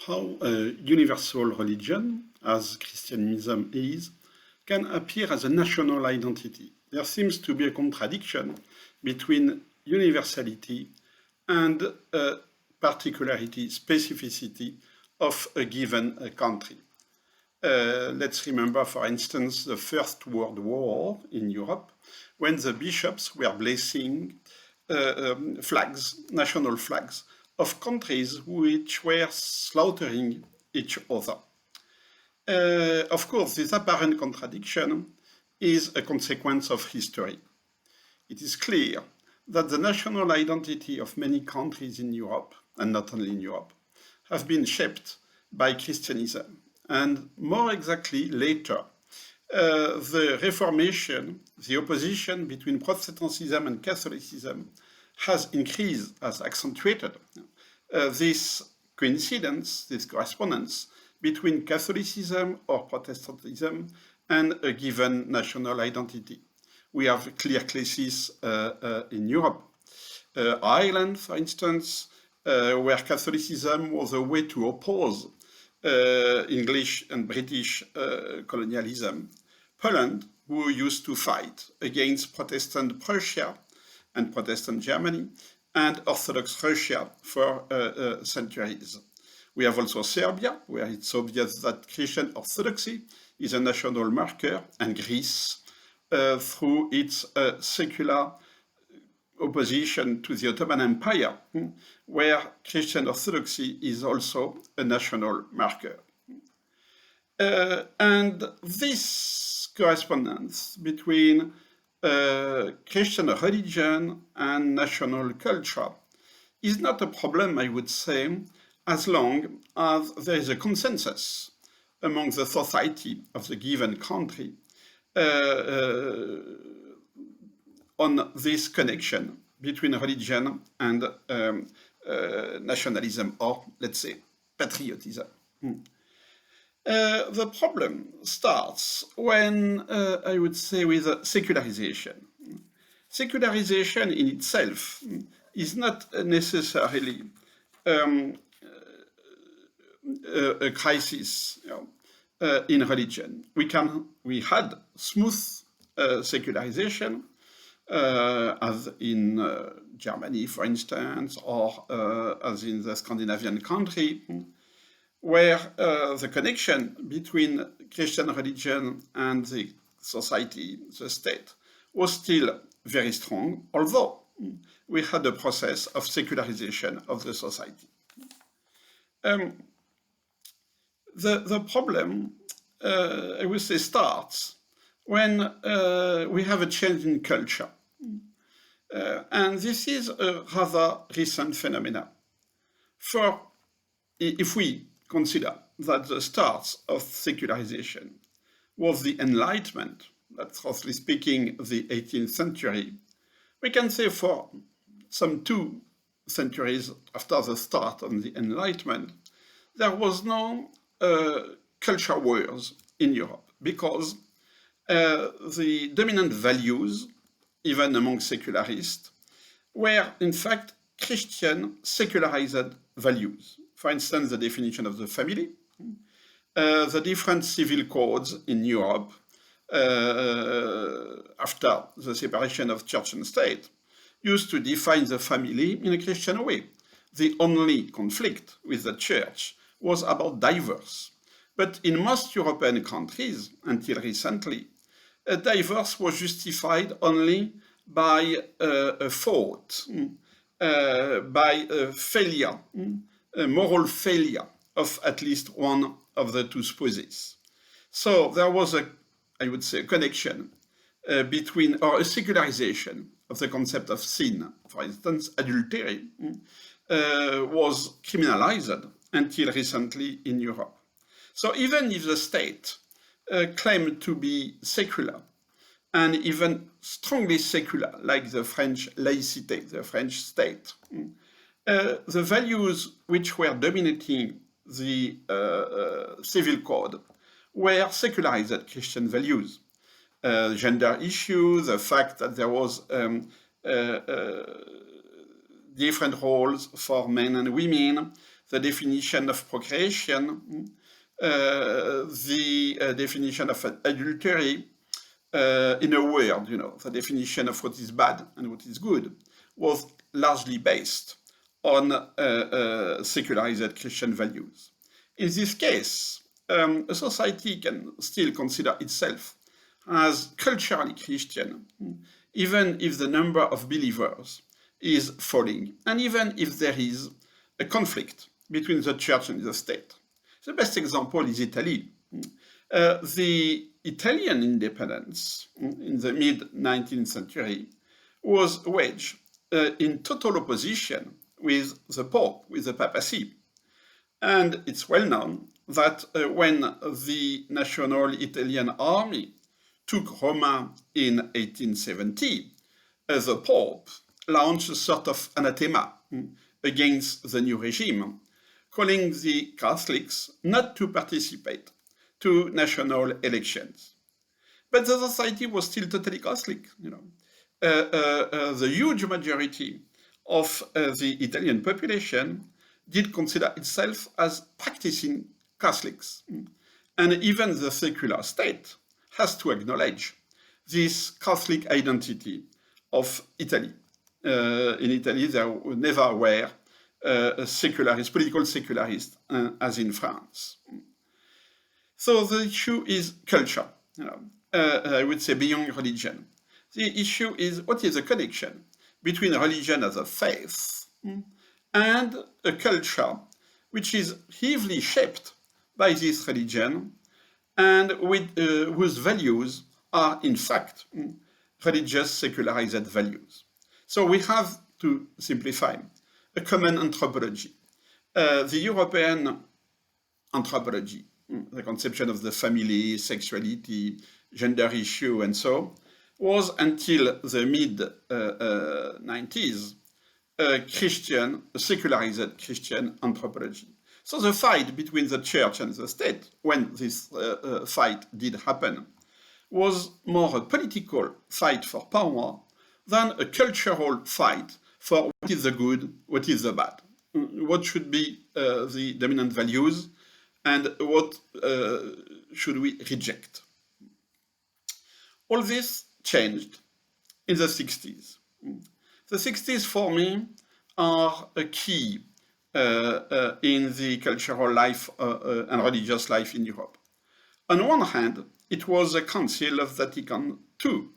how a universal religion, as Christianism is, can appear as a national identity. There seems to be a contradiction between universality and particularity, specificity of a given country. Let's remember, for instance, the First World War in Europe, when the bishops were blessing flags, national flags, of countries which were slaughtering each other. Of course, this apparent contradiction is a consequence of history. It is clear that the national identity of many countries in Europe, and not only in Europe, have been shaped by Christianism. And more exactly, later, the Reformation, the opposition between Protestantism and Catholicism has increased, has accentuated this coincidence, this correspondence between Catholicism or Protestantism and a given national identity. We have clear cases in Europe. Ireland, for instance, where Catholicism was a way to oppose English and British colonialism. Poland, who used to fight against Protestant Prussia and Protestant Germany, and Orthodox Russia for centuries. We have also Serbia, where it's obvious that Christian orthodoxy is a national marker, and Greece, through its secular opposition to the Ottoman Empire, where Christian orthodoxy is also a national marker. And this correspondence between Christian religion and national culture is not a problem, I would say, as long as there is a consensus among the society of the given country on this connection between religion and nationalism, or let's say patriotism. The problem starts when, I would say, with secularization. Secularization in itself is not necessarily a crisis in religion. We had smooth secularization, as in Germany, for instance, or as in the Scandinavian country, where the connection between Christian religion and the society, the state, was still very strong, although we had a process of secularization of the society. The problem, I would say, starts when we have a change in culture. And this is a rather recent phenomenon. If we consider that the start of secularization was the Enlightenment, that's roughly speaking the 18th century, we can say for some 2 centuries after the start of the Enlightenment, there was no culture wars in Europe, because the dominant values, even among secularists, were in fact Christian secularized values. For instance, the definition of the family, the different civil codes in Europe after the separation of church and state used to define the family in a Christian way. The only conflict with the church was about divorce. But in most European countries, until recently, a divorce was justified only by a fault, by a failure, a moral failure of at least one of the 2 spouses. So there was I would say, a connection between, or a secularization of the concept of sin. For instance, adultery was criminalized until recently in Europe. So even if the state claimed to be secular, and even strongly secular, like the French laïcité, the French state, the values which were dominating the civil code were secularized Christian values. Gender issue, the fact that there was different roles for men and women, the definition of procreation, the definition of adultery, in a word, the definition of what is bad and what is good, was largely based on secularized Christian values. In this case, a society can still consider itself as culturally Christian, even if the number of believers is falling, and even if there is a conflict between the church and the state. The best example is Italy. The Italian independence in the mid-19th century was waged in total opposition with the Pope, with the papacy. And it's well known that when the National Italian Army took Rome in 1870, the Pope launched a sort of anathema against the new regime, calling the Catholics not to participate to national elections. But the society was still totally Catholic. The huge majority of the Italian population did consider itself as practicing Catholics. And even the secular state has to acknowledge this Catholic identity of Italy. In Italy, there never were political secularists, as in France. So the issue is culture, I would say beyond religion. The issue is, what is the connection between religion as a faith and a culture which is heavily shaped by this religion and whose values are, in fact, religious secularized values. So we have, to simplify, a common anthropology. The European anthropology, the conception of the family, sexuality, gender issue, and so on, was until the mid-90s a secularized Christian anthropology. So the fight between the church and the state, when this fight did happen, was more a political fight for power than a cultural fight for what is the good, what is the bad, what should be the dominant values, and what should we reject. All this changed in the 60s. The 60s, for me, are a key in the cultural life and religious life in Europe. On one hand, it was the Council of Vatican II.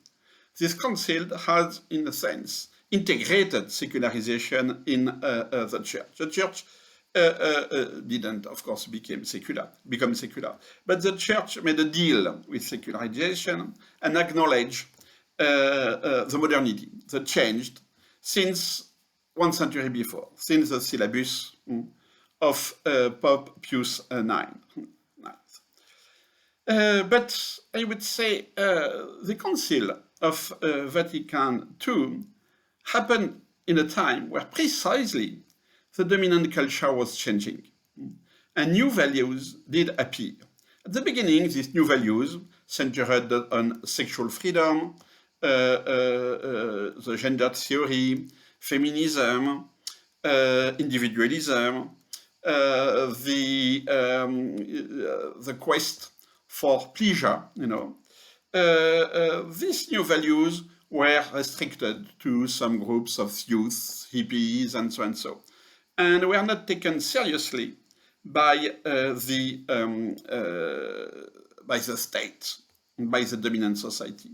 This council has, in a sense, integrated secularization in the church. The church didn't, of course, become secular, but the church made a deal with secularization and acknowledged the modernity that changed since 1 century before, since the syllabus of Pope Pius IX. But I would say the Council of Vatican II happened in a time where precisely the dominant culture was changing and new values did appear. At the beginning, these new values centered on sexual freedom, the gender theory, feminism, individualism, the quest for pleasure, these new values were restricted to some groups of youth, hippies, and so and so, and were not taken seriously by the state, by the dominant society.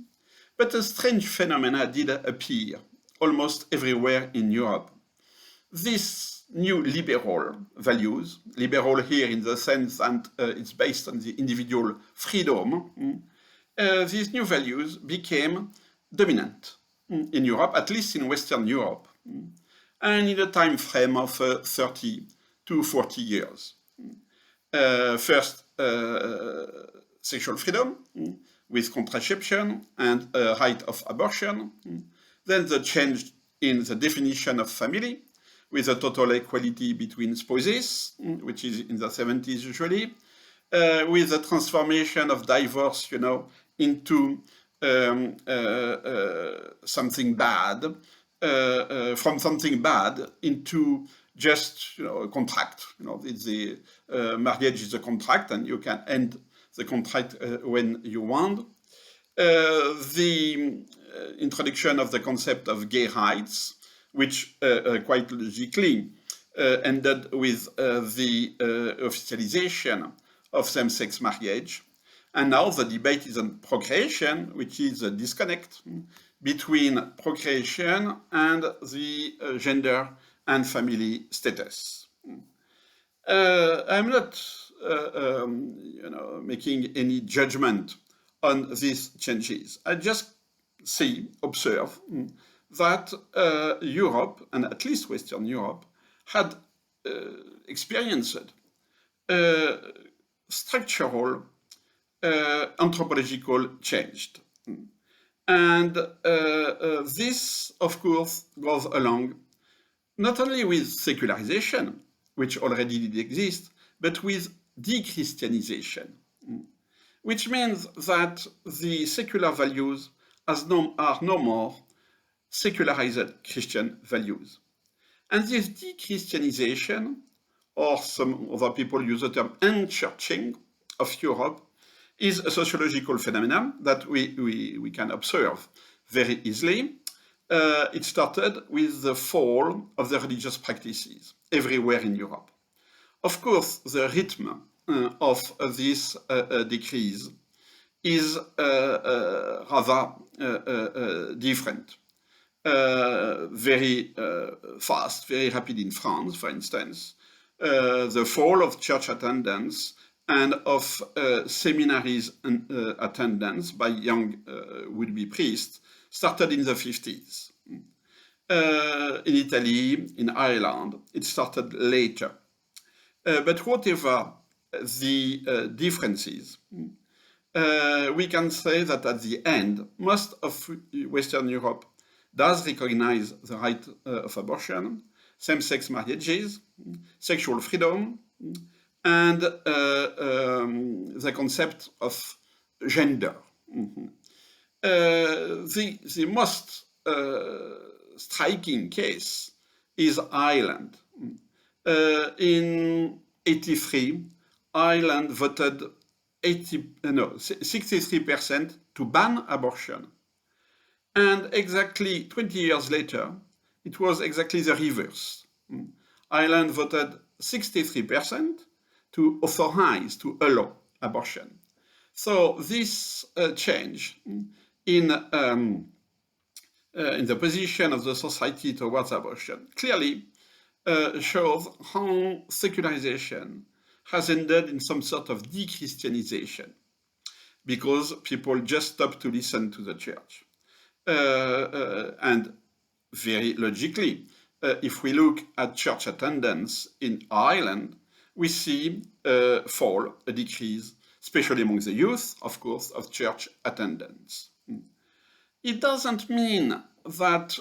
But a strange phenomena did appear almost everywhere in Europe. These new liberal values, liberal here in the sense that it's based on the individual freedom, these new values became dominant in Europe, at least in Western Europe, and in a time frame of 30 to 40 years. First, sexual freedom with contraception and right of abortion. Then the change in the definition of family with a total equality between spouses, which is in the 70s usually, with the transformation of divorce, into something bad, from something bad into just a contract. The marriage is a contract, and you can end the contract when you want. The introduction of the concept of gay rights, which quite logically ended with the officialization of same-sex marriage. And now the debate is on procreation, which is a disconnect between procreation and the gender and family status. I'm not making any judgment on these changes. I just observe that Europe, and at least Western Europe, had experienced structural anthropological change. And this, of course, goes along not only with secularization, which already did exist, but with de-Christianization, which means that the secular values are no more secularized Christian values. And this de-Christianization, or some other people use the term unchurching of Europe, is a sociological phenomenon that we can observe very easily. It started with the fall of the religious practices everywhere in Europe. Of course, the rhythm of this decrease is rather different. Very fast, very rapid in France, for instance. The fall of church attendance and of seminaries attendance by young would-be priests started in the 50s. In Italy, in Ireland, it started later. But whatever the differences, we can say that at the end, most of Western Europe does recognize the right of abortion, same-sex marriages, sexual freedom, and the concept of gender. The most striking case is Ireland. In 1983, Ireland voted 63% to ban abortion. And exactly 20 years later, it was exactly the reverse. Ireland voted 63% to authorize, to allow abortion. So this change in the position of the society towards abortion clearly shows how secularization has ended in some sort of de-Christianization, because people just stopped to listen to the church. And very logically, if we look at church attendance in Ireland, we see a fall, a decrease, especially among the youth, of course, of church attendance. It doesn't mean that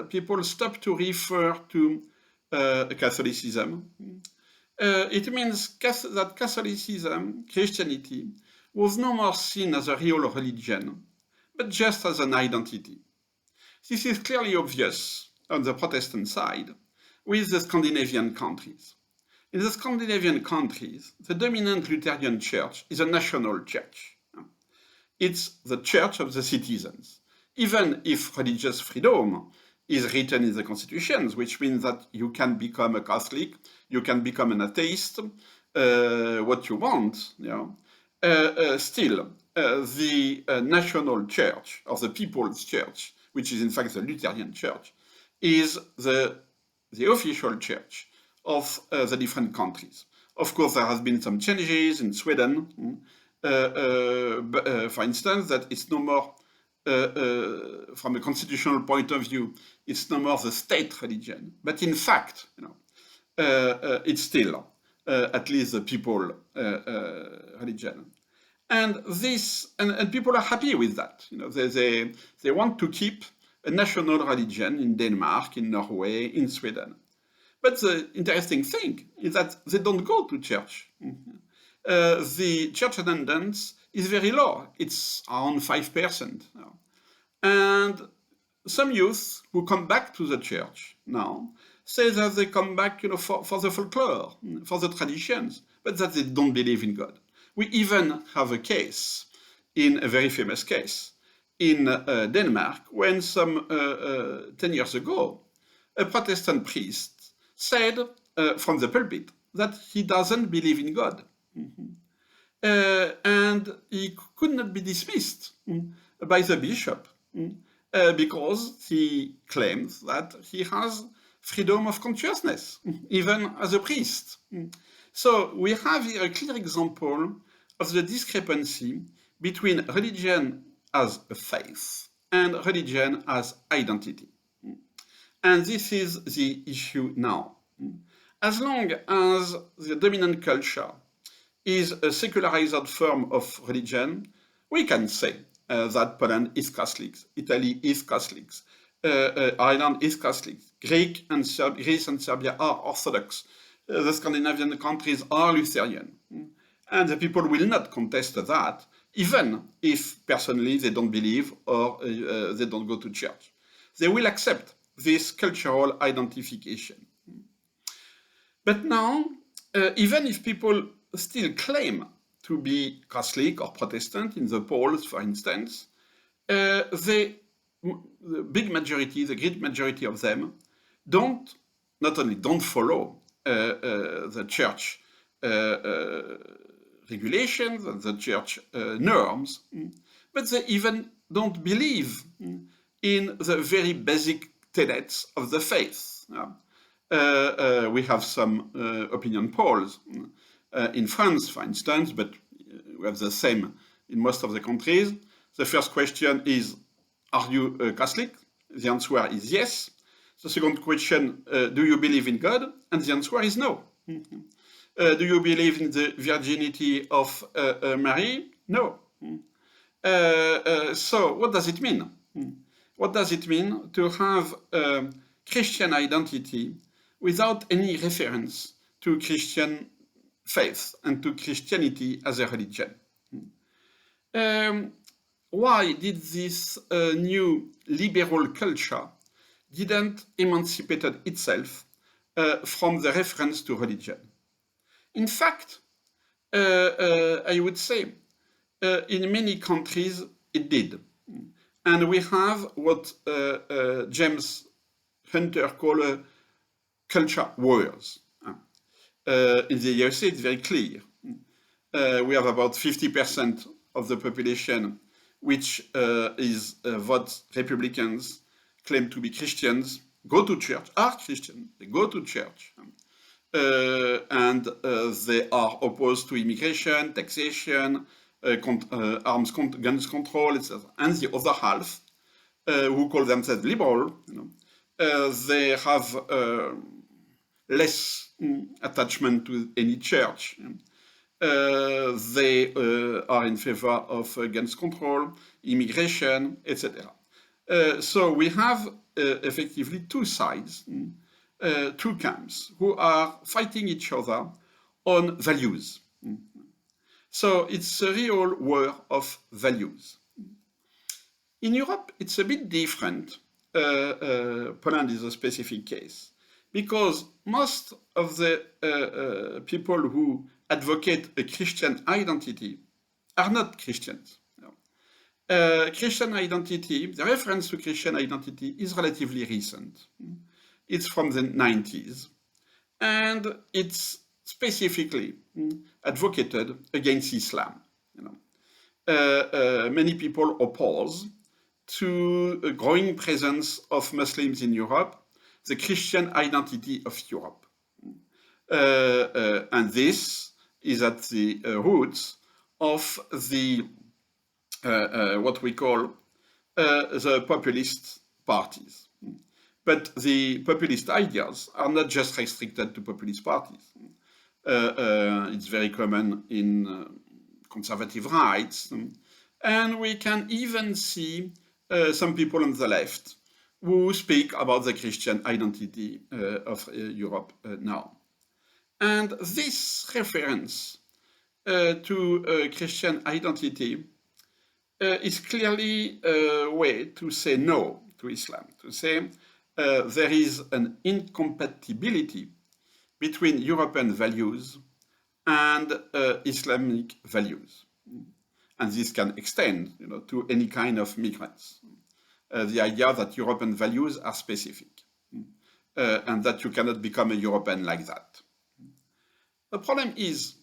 people stop to refer to Catholicism. It means that Catholicism, Christianity, was no more seen as a real religion, but just as an identity. This is clearly obvious on the Protestant side with the Scandinavian countries. In the Scandinavian countries, the dominant Lutheran church is a national church. It's the church of the citizens, even if religious freedom is written in the constitutions, which means that you can become a Catholic, you can become an atheist, what you want. Still, the national church, or the people's church, which is in fact the Lutheran church, is the official church of the different countries. Of course, there has been some changes in Sweden, for instance, that it's no more, from a constitutional point of view, it's no more the state religion. But in fact, it's still at least the people religion. And this, and people are happy with that. They want to keep a national religion in Denmark, in Norway, in Sweden. But the interesting thing is that they don't go to church. The church attendance is very low. It's around 5%. And some youth who come back to the church now say that they come back, for the folklore, for the traditions, but that they don't believe in God. We even have a case, a very famous case, in Denmark, when 10 years ago, a Protestant priest said from the pulpit that he doesn't believe in God. And he could not be dismissed by the bishop because he claims that he has freedom of consciousness, even as a priest. So we have here a clear example of the discrepancy between religion as a faith and religion as identity. And this is the issue now. As long as the dominant culture is a secularized form of religion, we can say that Poland is Catholic, Italy is Catholic, Ireland is Catholic, Greece and Serbia are Orthodox, the Scandinavian countries are Lutheran. And the people will not contest that, even if personally they don't believe or they don't go to church. They will accept this cultural identification. But now, even if people still claim to be Catholic or Protestant in the polls, for instance, the big majority, the great majority of them, not only don't follow the church regulations and the church norms, but they even don't believe in the very basic tenets of the faith. We have some opinion polls in France, for instance, but we have the same in most of the countries. The first question is, are you a Catholic? The answer is yes. The second question, do you believe in God? And the answer is no. Do you believe in the virginity of Mary? No. So what does it mean? What does it mean to have Christian identity without any reference to Christian faith and to Christianity as a religion? Why did this new liberal culture didn't emancipate itself from the reference to religion? In fact, I would say in many countries it did. And we have what James Hunter called culture wars. In the USA, it's very clear. We have about 50% of the population which votes Republicans, claim to be Christians, go to church, are Christian, they go to church. And they are opposed to immigration, taxation, guns control, etc. And the other half, who call themselves liberal, they have less attachment to any church. They are in favor of guns control, immigration, etc. So we have effectively two sides, two camps who are fighting each other on values. So it's a real war of values. In Europe, it's a bit different. Poland is a specific case because most of the people who advocate a Christian identity are not Christians. Christian identity, the reference to Christian identity is relatively recent. It's from the 90s, and it's specifically advocated against Islam. Many people oppose to a growing presence of Muslims in Europe, the Christian identity of Europe. And this is at the roots of the what we call the populist parties. But the populist ideas are not just restricted to populist parties. It's very common in conservative rights. And we can even see some people on the left who speak about the Christian identity of Europe now. And this reference to Christian identity is clearly a way to say no to Islam, to say there is an incompatibility between European values and Islamic values. And this can extend to any kind of migrants. The idea that European values are specific and that you cannot become a European like that. The problem is,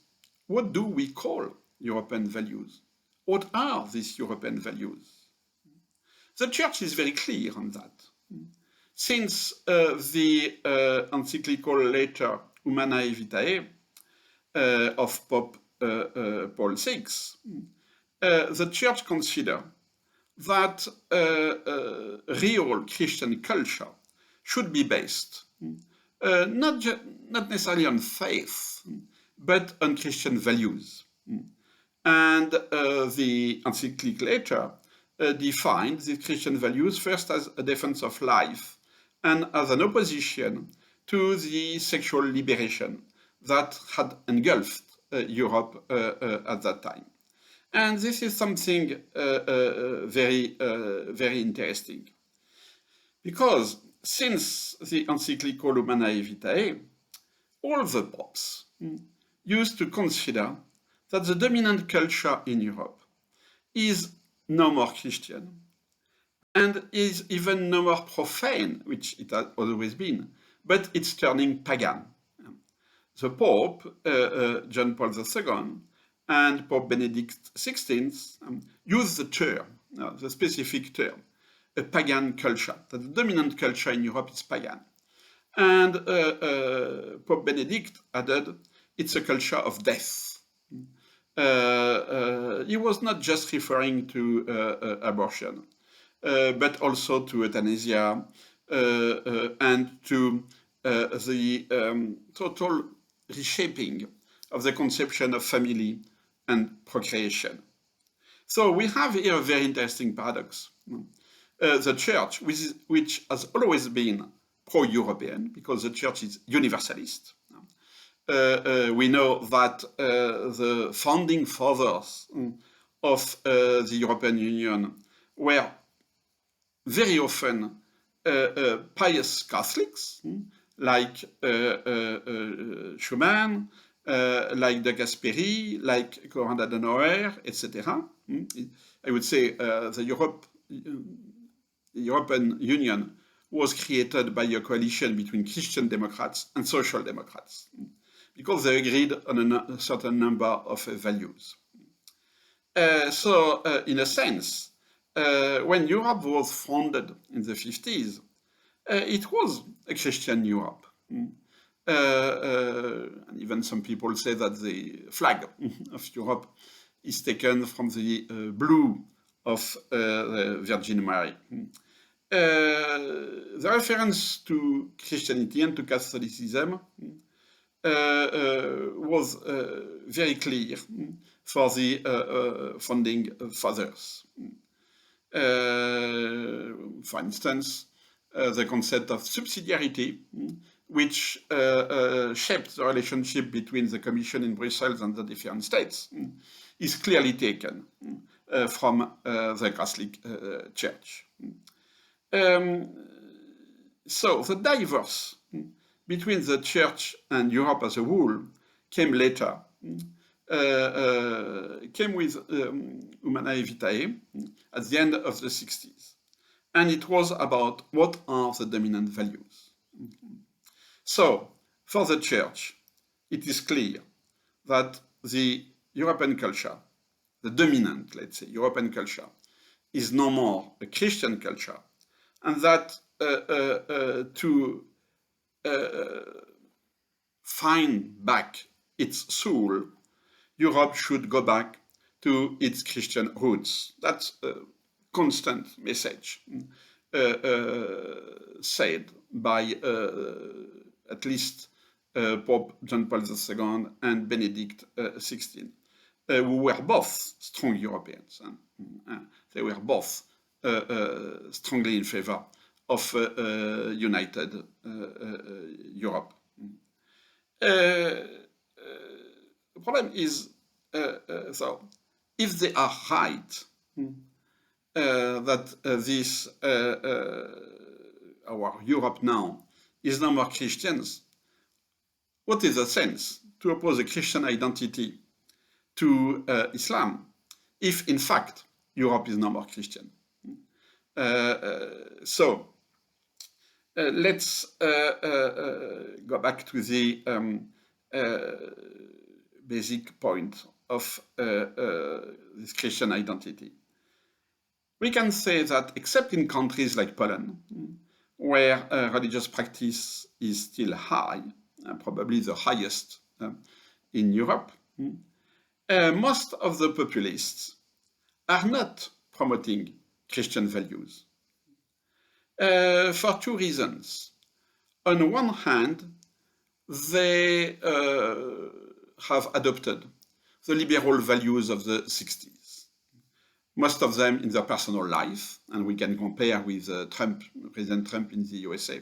what do we call European values? What are these European values? The Church is very clear on that. Since the encyclical letter Humanae Vitae of Pope Paul VI, the Church considers that real Christian culture should be based not necessarily on faith, but on Christian values. And the encyclical letter defined these Christian values first as a defense of life and as an opposition to the sexual liberation that had engulfed Europe at that time. And this is something very interesting. Because since the encyclical Humanae Vitae, all the popes used to consider that the dominant culture in Europe is no more Christian and is even no more profane, which it has always been, but it's turning pagan. The Pope, John Paul II, and Pope Benedict XVI used the term, the specific term, a pagan culture, that the dominant culture in Europe is pagan. And Pope Benedict added, it's a culture of death. He was not just referring to abortion, but also to euthanasia and to the total reshaping of the conception of family and procreation. So we have here a very interesting paradox. The Church, which has always been pro-European, because the Church is universalist. We know that the founding fathers of the European Union were very often pious Catholics, like Schumann, like de Gasperi, like Conrad Adenauer, etc. I would say the European Union was created by a coalition between Christian Democrats and Social Democrats, because they agreed on a certain number of values. So, in a sense, when Europe was founded in the 50s, it was a Christian Europe. And even some people say that the flag of Europe is taken from the blue of the Virgin Mary. The reference to Christianity and to Catholicism was very clear for the founding fathers. For instance, the concept of subsidiarity, which shaped the relationship between the Commission in Brussels and the different states, is clearly taken from the Catholic Church. So the divorce between the Church and Europe as a whole came later, came with Humanae Vitae at the end of the 60s. And it was about what are the dominant values. So, for the Church, it is clear that the European culture, the dominant, let's say, European culture, is no more a Christian culture, and that to find back its soul, Europe should go back to its Christian roots. That's a constant message said by at least Pope John Paul II and Benedict XVI, who were both strong Europeans. They were both strongly in favor of united Europe. The problem is, so if they are right, that this our Europe now is no more Christians, what is the sense to oppose a Christian identity to Islam if, in fact, Europe is no more Christian? So let's go back to the basic point of this Christian identity. We can say that except in countries like Poland, where religious practice is still high, probably the highest in Europe, most of the populists are not promoting Christian values for two reasons. On one hand, they have adopted the liberal values of the 60s, most of them in their personal life, and we can compare with President Trump in the USA.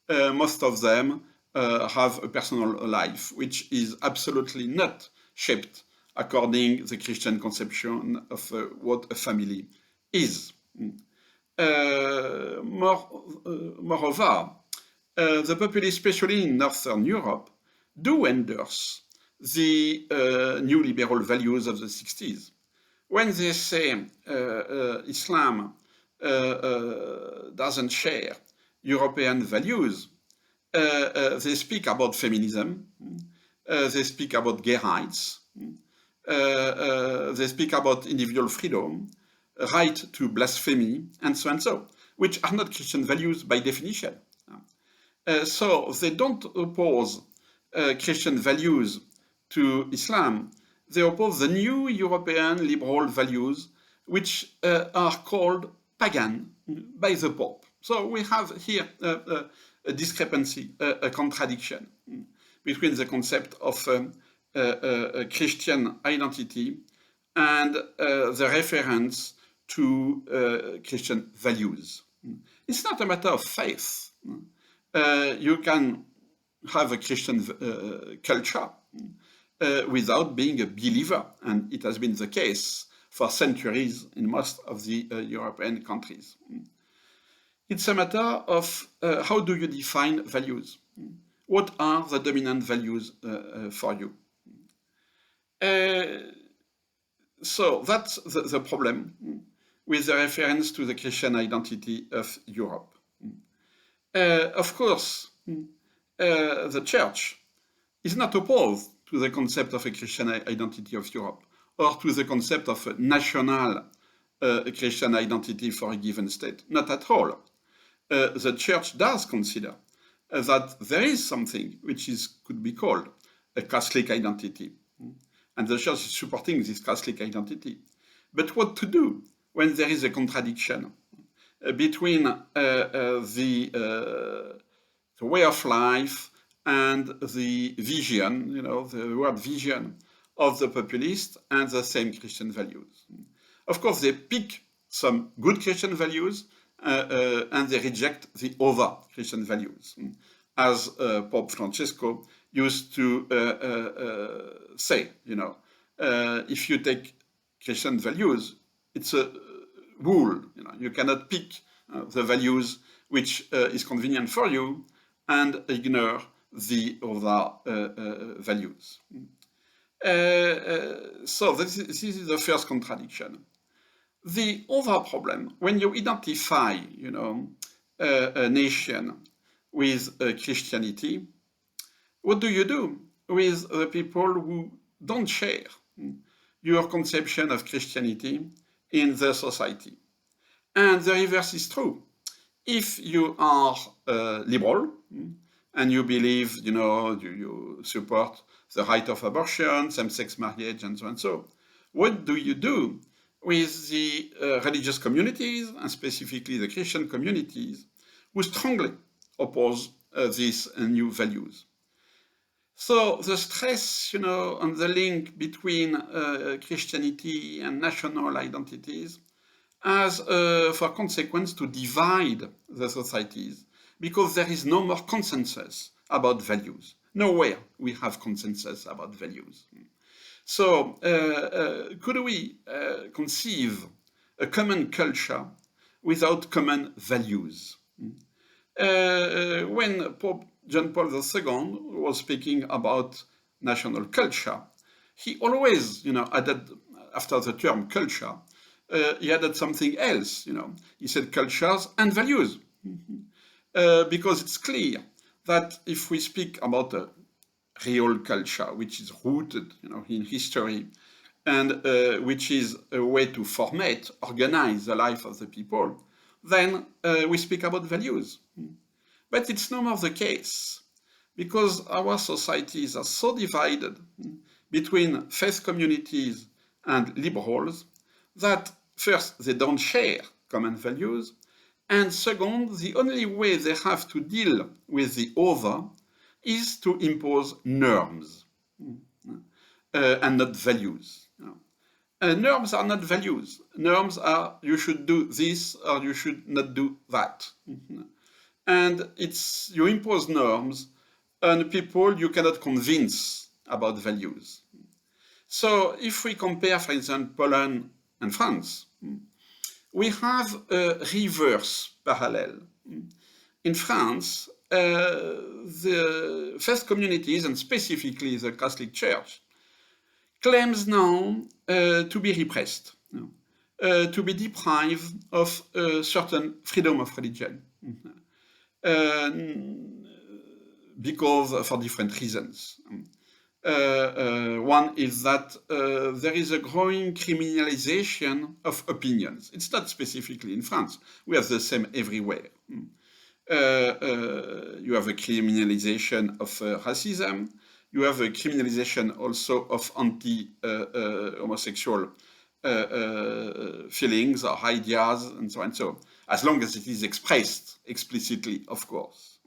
Most of them have a personal life which is absolutely not shaped according to the Christian conception of what a family is. Moreover, the populists, especially in Northern Europe, do endorse the new liberal values of the 60s. When they say Islam doesn't share European values, they speak about feminism, they speak about gay rights, they speak about individual freedom, right to blasphemy, and so and so, which are not Christian values by definition. So they don't oppose Christian values to Islam, they oppose the new European liberal values, which are called pagan by the Pope. So we have here a discrepancy, a contradiction between the concept of a Christian identity and the reference to Christian values. It's not a matter of faith. You can have a Christian culture without being a believer, and it has been the case for centuries in most of the European countries. It's a matter of how do you define values? What are the dominant values for you? So that's the problem with the reference to the Christian identity of Europe. Of course, the Church is not opposed to the concept of a Christian identity of Europe or to the concept of a national Christian identity for a given state. Not at all. The Church does consider that there is something which could be called a Catholic identity. And the Church is supporting this Catholic identity. But what to do when there is a contradiction between the way of life and the vision, the word vision of the populists and the same Christian values? Of course, they pick some good Christian values and they reject the other Christian values, as Pope Francesco used to say. If you take Christian values, it's a rule. You cannot pick the values which is convenient for you and ignore the other values. So this is the first contradiction. The other problem, when you identify, a nation with Christianity, what do you do with the people who don't share your conception of Christianity in the society? And the reverse is true. If you are liberal and you believe, you support the right of abortion, same-sex marriage, and so and so, what do you do with the religious communities, and specifically the Christian communities, who strongly oppose these new values? So the stress, on the link between Christianity and national identities has for consequence to divide the societies, because there is no more consensus about values. Nowhere we have consensus about values. So could we conceive a common culture without common values. When Pope John Paul II was speaking about national culture, he always, added, after the term culture, he added something else, He said cultures and values. Because it's clear that if we speak about a real culture, which is rooted, in history, and which is a way to formate, organize the life of the people, then we speak about values. But it's no more the case, because our societies are so divided between faith communities and liberals that first, they don't share common values, and second, the only way they have to deal with the other is to impose norms and not values. Norms are not values. Norms are you should do this or you should not do that. And you impose norms on people you cannot convince about values. So if we compare, for example, Poland and France, we have a reverse parallel. In France, the faith communities, and specifically the Catholic Church, claims now to be repressed, to be deprived of certain freedom of religion, because for different reasons. One is that there is a growing criminalization of opinions. It's not specifically in France. We have the same everywhere. You have a criminalization of racism. You have a criminalization also of anti-homosexual feelings or ideas and so on. So, as long as it is expressed explicitly, of course.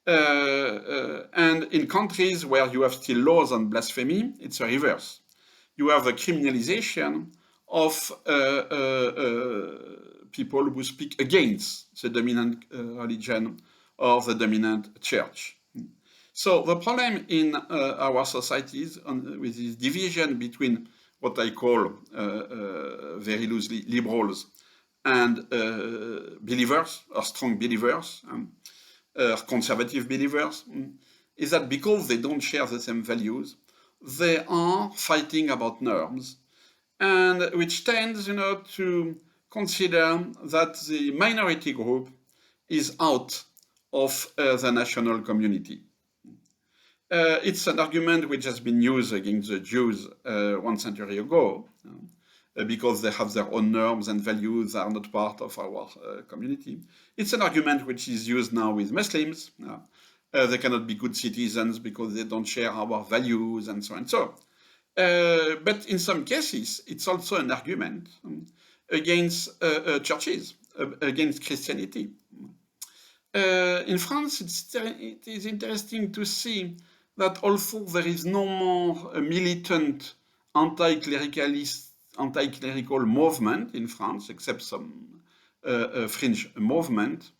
And in countries where you have still laws on blasphemy, it's a reverse. You have a criminalization of people who speak against the dominant religion or the dominant church. So the problem in our societies with this division between what I call very loosely liberals and believers or strong believers, conservative believers, is that because they don't share the same values, they are fighting about norms, and which tends, to consider that the minority group is out of the national community. It's an argument which has been used against the Jews 1 century ago, because they have their own norms and values that are not part of our community. It's an argument which is used now with Muslims. They cannot be good citizens because they don't share our values and so on. So, but in some cases, it's also an argument against churches, against Christianity. In France, it is interesting to see that although there is no more a militant anti-clerical movement in France, except some fringe movement,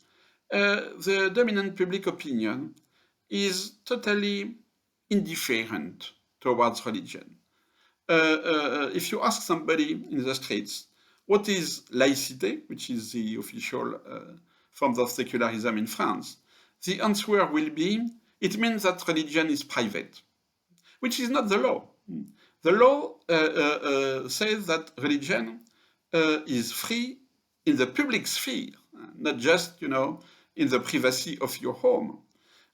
the dominant public opinion is totally indifferent towards religion. If you ask somebody in the streets, what is laïcité, which is the official form of secularism in France, the answer will be, it means that religion is private, which is not the law. The law says that religion is free in the public sphere, not just, in the privacy of your home.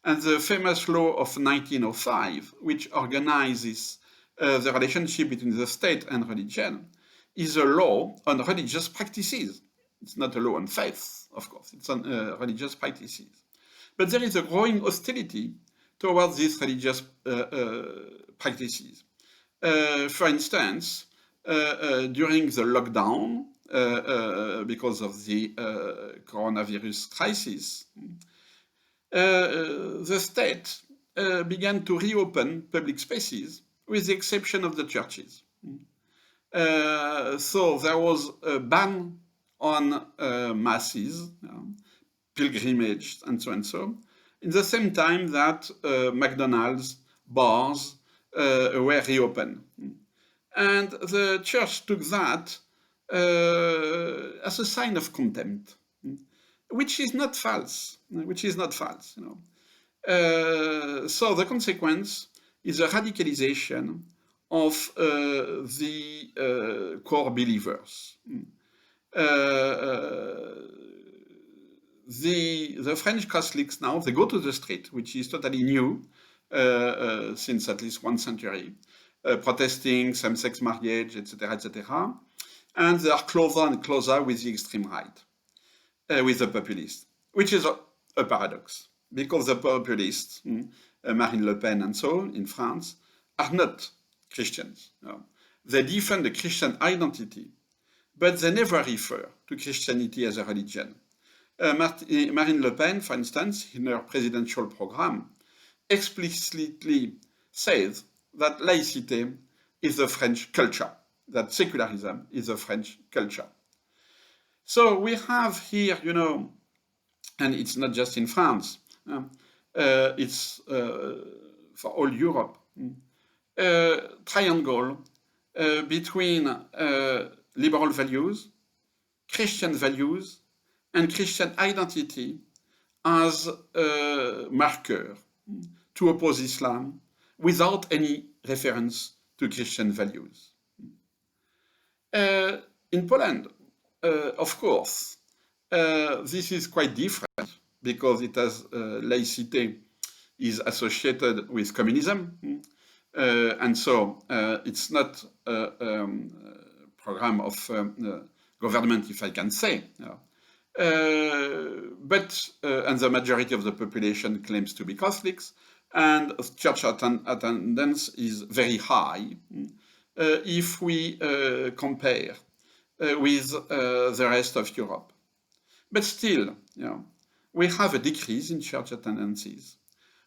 And the famous law of 1905, which organizes the relationship between the state and religion, is a law on religious practices. It's not a law on faith, of course. It's on religious practices. But there is a growing hostility towards these religious practices. For instance, during the lockdown, because of the coronavirus crisis, the state began to reopen public spaces with the exception of the churches. So there was a ban on masses, pilgrimage, and so and so, in the same time that McDonald's, bars were reopened. And the church took that as a sign of contempt, which is not false, you know. So the consequence is a radicalization of the core believers. The French Catholics now, they go to the street, which is totally new since at least 1 century, protesting same-sex marriage, etc., etc., and they are closer and closer with the extreme right, with the populists, which is a paradox, because the populists, Marine Le Pen and so on in France, are not Christians. No. They defend the Christian identity, but they never refer to Christianity as a religion. Marine Le Pen, for instance, in her presidential program, explicitly says that laicity is the French culture, that secularism is the French culture. So we have here, you know, and it's not just in France, it's for all Europe, triangle between liberal values, Christian values, and Christian identity as a marker to oppose Islam without any reference to Christian values. In Poland, of course, this is quite different because it has laicity is associated with communism, and so it's not a program of government, if I can say. But and the majority of the population claims to be Catholics, and church attendance is very high if we compare with the rest of Europe. But still, you know, we have a decrease in church attendances.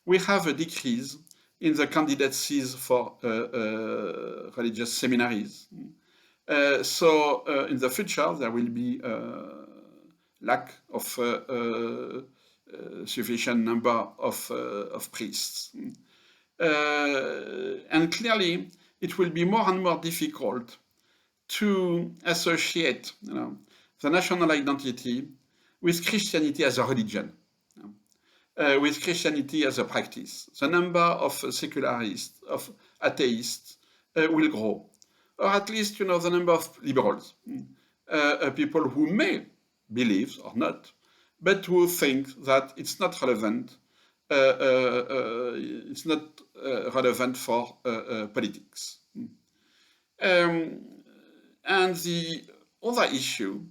We have a decrease in the candidacies for religious seminaries. So in the future, there will be lack of sufficient number of priests. And clearly, it will be more and more difficult to associate, you know, the national identity with Christianity as a religion, with Christianity as a practice. The number of secularists, of atheists will grow, or at least, you know, the number of liberals, people who may believe or not, but who think that it's not relevant. It's not relevant for politics. And the other issue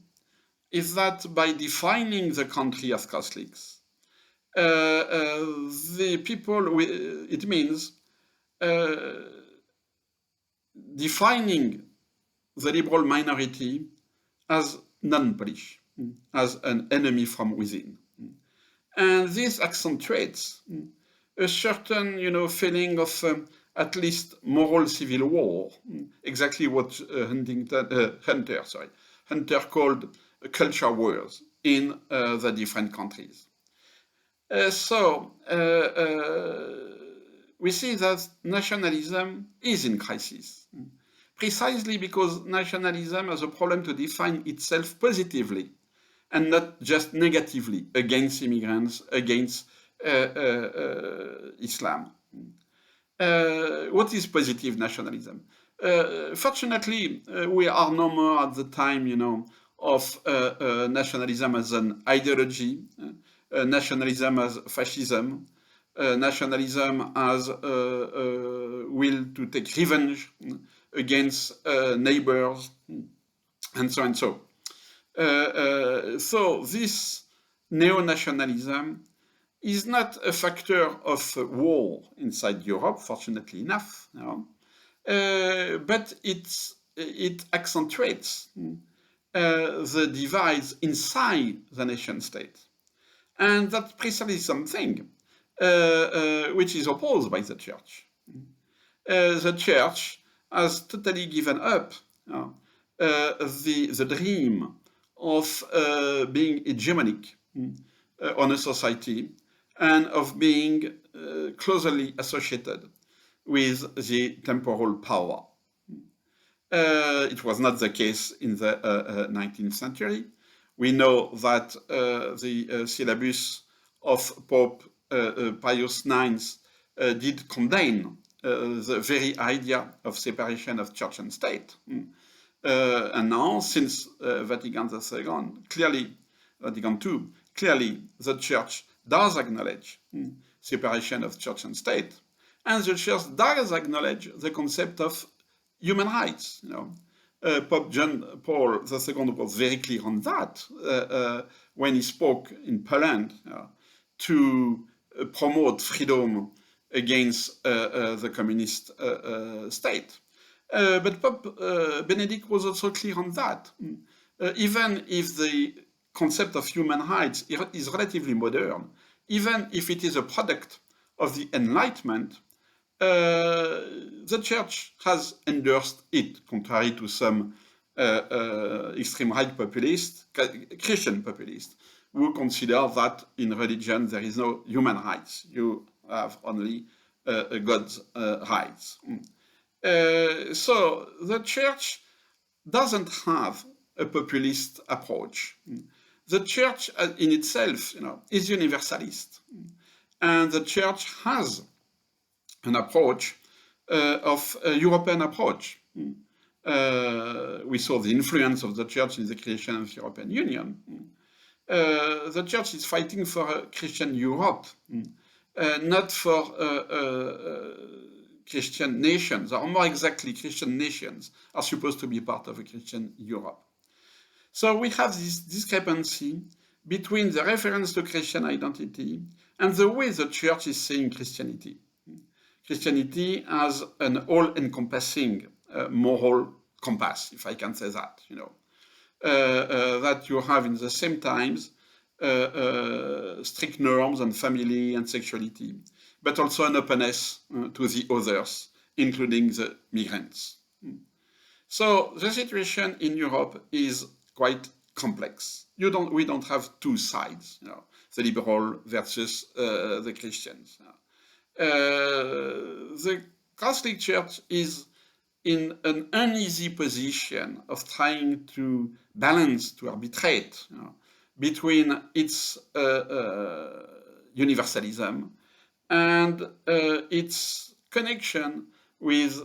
is that by defining the country as Catholics, the people, it means defining the liberal minority as non-Polish, as an enemy from within. And this accentuates a certain, you know, feeling of at least moral civil war, exactly what Hunter called culture wars in the different countries. So we see that nationalism is in crisis, precisely because nationalism has a problem to define itself positively and not just negatively against immigrants, against Islam. What is positive nationalism? Fortunately, we are no more at the time, you know, of nationalism as an ideology, nationalism as fascism, nationalism as will to take revenge against neighbors, and so and so. So this neo-nationalism is not a factor of war inside Europe, fortunately enough, you know, but it accentuates the divides inside the nation state. And that's precisely something which is opposed by the church. The church has totally given up the dream of being hegemonic on a society and of being closely associated with the temporal power. It was not the case in the 19th century. We know that the syllabus of Pope Pius IX did condemn the very idea of separation of church and state. And now, since Vatican II, Vatican II, clearly the church does acknowledge separation of church and state, and the church does acknowledge the concept of human rights. Pope John Paul II was very clear on that when he spoke in Poland to promote freedom against the communist state. But Pope Benedict was also clear on that. Even if the concept of human rights is relatively modern, even if it is a product of the Enlightenment, the church has endorsed it, contrary to some extreme right populists, Christian populists, who consider that in religion there is no human rights. You have only God's rights. So the church doesn't have a populist approach. The church in itself, is universalist. And the church has an approach of a European approach. We saw the influence of the church in the creation of the European Union. The church is fighting for a Christian Europe, not for Christian nations, or more exactly, Christian nations are supposed to be part of a Christian Europe. So we have this discrepancy between the reference to Christian identity and the way the church is seeing Christianity. Christianity as an all-encompassing moral compass, if I can say that, that you have in the same times strict norms on family and sexuality, but also an openness to the others, including the migrants. So the situation in Europe is quite complex. We don't have two sides, the liberal versus the Christians. The Catholic Church is in an uneasy position of trying to balance, to arbitrate between its universalism and its connection with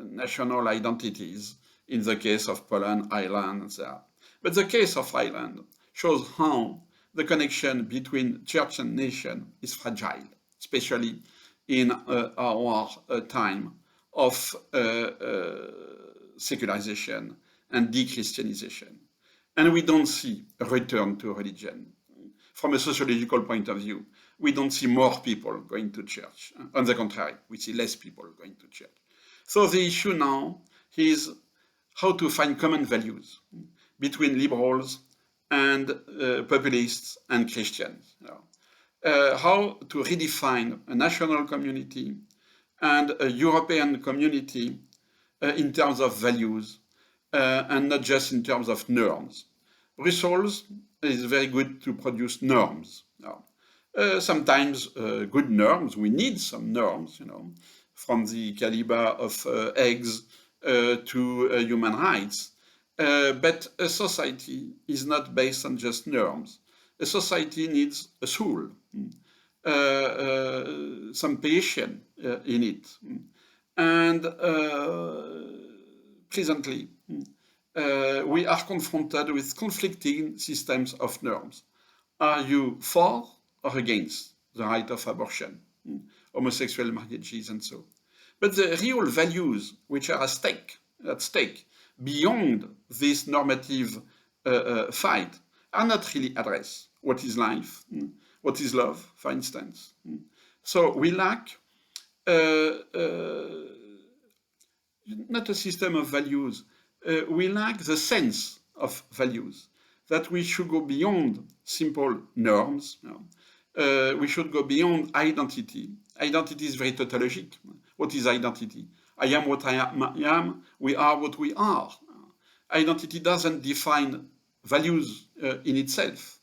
national identities, in the case of Poland, Ireland, and so on. But the case of Ireland shows how the connection between church and nation is fragile, especially in our time of secularization and de-Christianization. And we don't see a return to religion. From a sociological point of view, we don't see more people going to church. On the contrary, we see less people going to church. So the issue now is how to find common values between liberals and populists and Christians. How to redefine a national community and a European community in terms of values and not just in terms of norms. Brussels is very good to produce norms. Sometimes good norms, we need some norms, from the caliber of eggs to human rights. But a society is not based on just norms. A society needs a soul, some passion in it. And presently, we are confronted with conflicting systems of norms. Are you for or against the right of abortion, homosexual marriages, and so? But the real values which are at stake beyond this normative fight are not really addressed. What is life? What is love, for instance? So we lack not a system of values, we lack the sense of values, that we should go beyond simple norms. We should go beyond identity. Identity is very tautologic. What is identity? I am what I am, we are what we are. Identity doesn't define values in itself.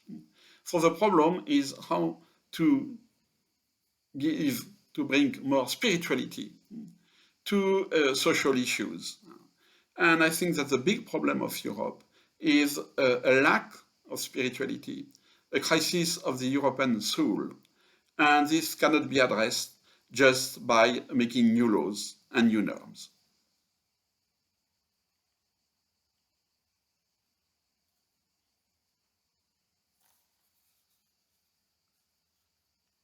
So the problem is how to bring more spirituality to social issues. And I think that the big problem of Europe is a lack of spirituality, a crisis of the European soul. And this cannot be addressed just by making new laws and new norms.